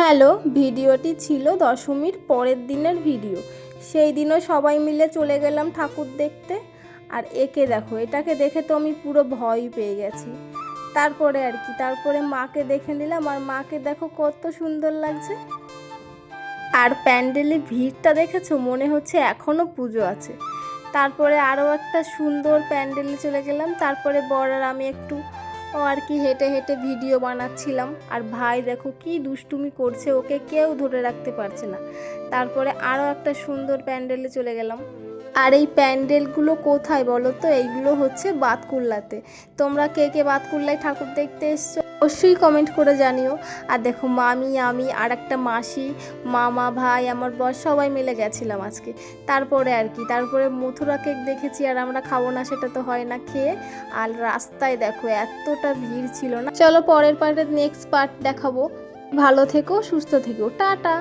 Hello, ভিডিওটি ছিল দশমীর পরের দিনের ভিডিও। সেই দিনও সবাই মিলে চলে গেলাম ঠাকুর দেখতে। আর একে দেখো, এটাকে দেখে তো আমি পুরো ভয় পেয়ে গেছি। তারপরে মাকে দেখে নিলাম, আর মাকে দেখো কত সুন্দর লাগছে। আর প্যান্ডেলে ভিড়টা দেখেছো, মনে হচ্ছে এখনও পুজো আছে। তারপরে আরও একটা সুন্দর প্যান্ডেলে চলে গেলাম। তারপরে বর আর আমি একটু হেঁটে হেঁটে ভিডিও বানাচ্ছিলাম। আর ভাই দেখো কি দুষ্টুমি করছে, ওকে কেউ ধরে রাখতে পারছে না। তারপরে আরও একটা সুন্দর প্যান্ডেলে চলে গেলাম। আর এই প্যান্ডেলগুলো কোথায় বলো তো? এইগুলো হচ্ছে বাতকুল্লাতে। তোমরা কে কে বাতকুল্লায় ঠাকুর দেখতে এসছো অবশ্যই কমেন্ট করে জানিও। আর দেখো মামি, আমি আর একটা মাসি, মামা, ভাই, আমার বর সবাই মিলে গেছিলাম আজকে। তারপরে মথুরা কেক দেখেছি, আর আমরা খাবো না সেটা তো হয় না খেয়ে। আর রাস্তায় দেখো এতটা ভিড় ছিল না। চলো পরের পার্টের নেক্সট পার্ট দেখাবো। ভালো থেকো, সুস্থ থেকো, টাটা।